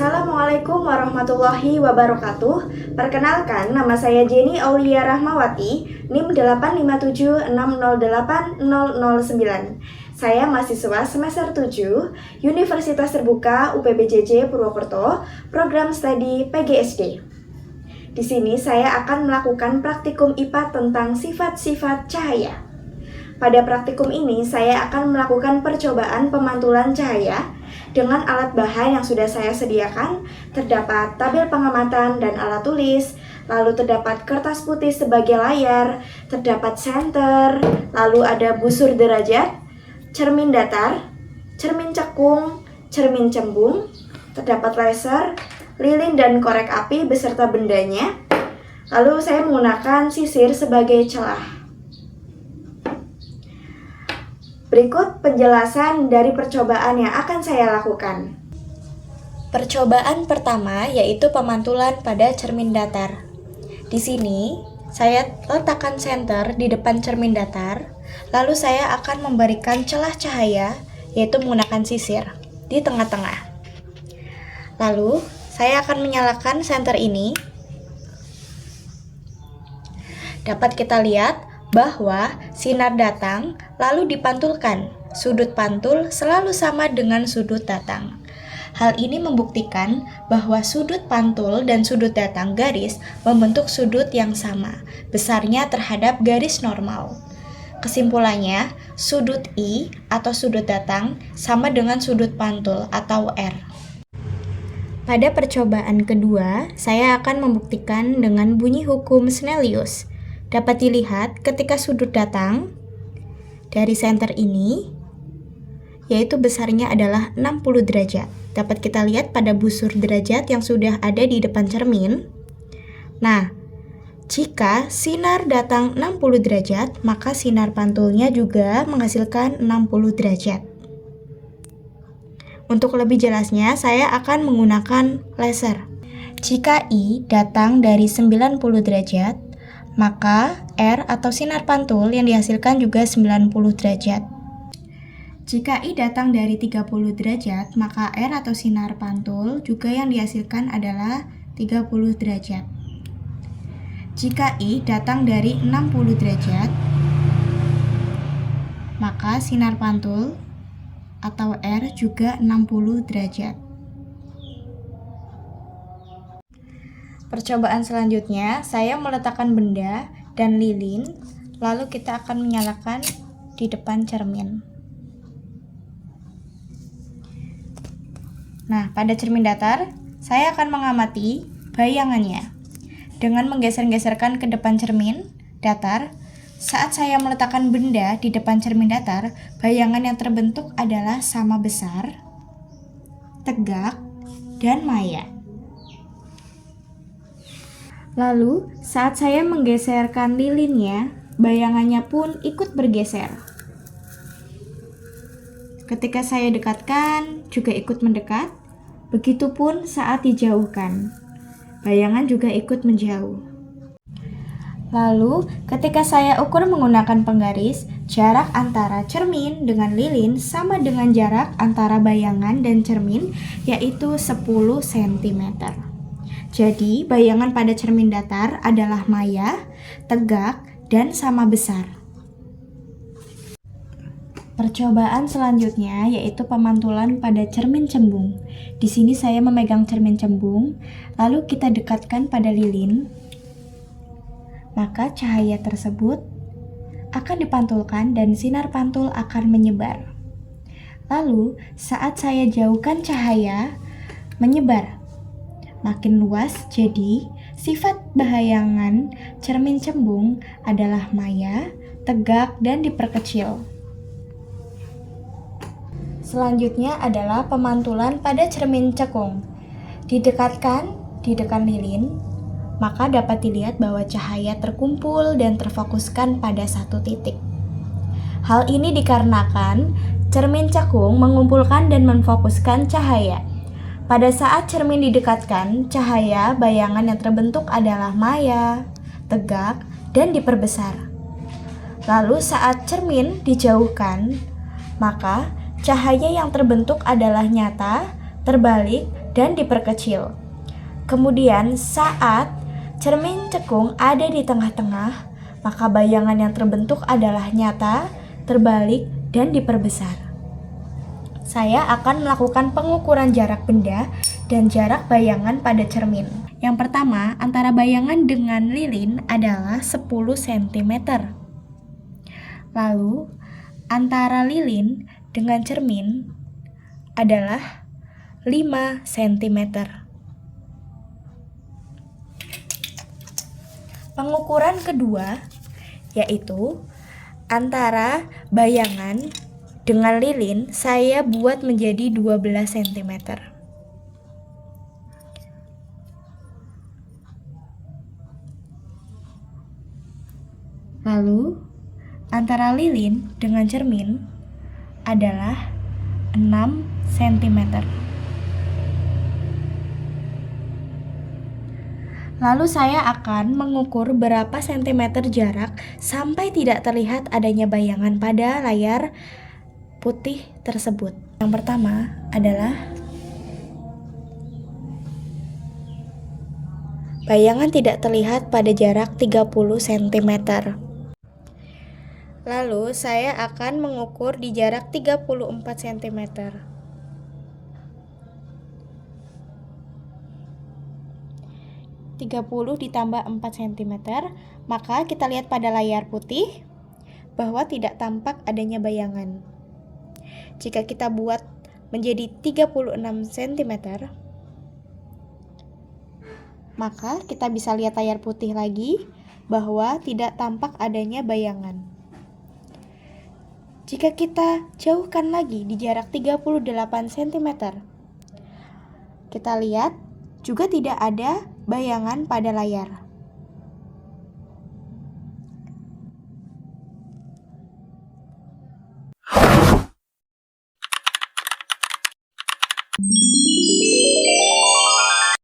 Assalamualaikum warahmatullahi wabarakatuh. Perkenalkan, nama saya Jenny Aulia Rahmawati, NIM 857608009. Saya mahasiswa semester 7, Universitas Terbuka UPBJJ Purwokerto, program studi PGSD. Di sini saya akan melakukan praktikum IPA tentang sifat-sifat cahaya. Pada praktikum ini, saya akan melakukan percobaan pemantulan cahaya dengan alat bahan yang sudah saya sediakan. Terdapat tabel pengamatan dan alat tulis, lalu terdapat kertas putih sebagai layar, terdapat senter, lalu ada busur derajat, cermin datar, cermin cekung, cermin cembung, terdapat laser, lilin dan korek api beserta bendanya. Lalu saya menggunakan sisir sebagai celah. Berikut penjelasan dari percobaan yang akan saya lakukan. Percobaan pertama yaitu pemantulan pada cermin datar. Di sini, saya letakkan senter di depan cermin datar, lalu saya akan memberikan celah cahaya, yaitu menggunakan sisir, di tengah-tengah. Lalu, saya akan menyalakan senter ini. Dapat kita lihat bahwa sinar datang lalu dipantulkan. Sudut pantul selalu sama dengan sudut datang. Hal ini membuktikan bahwa sudut pantul dan sudut datang garis membentuk sudut yang sama, besarnya terhadap garis normal. Kesimpulannya, sudut I atau sudut datang sama dengan sudut pantul atau R. Pada percobaan kedua, saya akan membuktikan dengan bunyi hukum Snellius. Dapat dilihat ketika sudut datang dari senter ini, yaitu besarnya adalah 60 derajat. Dapat kita lihat pada busur derajat yang sudah ada di depan cermin. Nah, jika sinar datang 60 derajat, maka sinar pantulnya juga menghasilkan 60 derajat. Untuk lebih jelasnya, saya akan menggunakan laser. Jika I datang dari 90 derajat, maka R atau sinar pantul yang dihasilkan juga 90 derajat. Jika I datang dari 30 derajat, maka R atau sinar pantul juga yang dihasilkan adalah 30 derajat. Jika I datang dari 60 derajat, maka sinar pantul atau R juga 60 derajat. Percobaan selanjutnya, saya meletakkan benda dan lilin, lalu kita akan menyalakan di depan cermin. Nah, pada cermin datar, saya akan mengamati bayangannya. Dengan menggeser-geserkan ke depan cermin datar, saat saya meletakkan benda di depan cermin datar, bayangan yang terbentuk adalah sama besar, tegak, dan maya. Lalu, saat saya menggeserkan lilinnya, bayangannya pun ikut bergeser. Ketika saya dekatkan, juga ikut mendekat. Begitupun saat dijauhkan, bayangan juga ikut menjauh. Lalu, ketika saya ukur menggunakan penggaris, jarak antara cermin dengan lilin sama dengan jarak antara bayangan dan cermin, yaitu 10 cm. Jadi, bayangan pada cermin datar adalah maya, tegak, dan sama besar. Percobaan selanjutnya yaitu pemantulan pada cermin cembung. Di sini saya memegang cermin cembung, lalu kita dekatkan pada lilin. Maka cahaya tersebut akan dipantulkan dan sinar pantul akan menyebar. Lalu, saat saya jauhkan cahaya, menyebar. Makin luas, jadi sifat bayangan cermin cembung adalah maya, tegak, dan diperkecil. Selanjutnya adalah pemantulan pada cermin cekung. Didekatkan di dekat lilin, maka dapat dilihat bahwa cahaya terkumpul dan terfokuskan pada satu titik. Hal ini dikarenakan cermin cekung mengumpulkan dan memfokuskan cahaya. Pada saat cermin didekatkan, cahaya bayangan yang terbentuk adalah maya, tegak, dan diperbesar. Lalu saat cermin dijauhkan, maka cahaya yang terbentuk adalah nyata, terbalik, dan diperkecil. Kemudian saat cermin cekung ada di tengah-tengah, maka bayangan yang terbentuk adalah nyata, terbalik, dan diperbesar. Saya akan melakukan pengukuran jarak benda dan jarak bayangan pada cermin. Yang pertama, antara bayangan dengan lilin adalah 10 cm. Lalu, antara lilin dengan cermin adalah 5 cm. Pengukuran kedua yaitu antara bayangan dengan lilin saya buat menjadi 12 cm. Lalu antara lilin dengan cermin adalah 6 cm. Lalu saya akan mengukur berapa sentimeter jarak sampai tidak terlihat adanya bayangan pada layar putih tersebut. Yang pertama adalah bayangan tidak terlihat pada jarak 30 cm. Lalu saya akan mengukur di jarak 34 cm. 30 ditambah 4 cm, maka kita lihat pada layar putih bahwa tidak tampak adanya bayangan. Jika kita buat menjadi 36 cm, maka kita bisa lihat layar putih lagi bahwa tidak tampak adanya bayangan. Jika kita jauhkan lagi di jarak 38 cm, kita lihat juga tidak ada bayangan pada layar.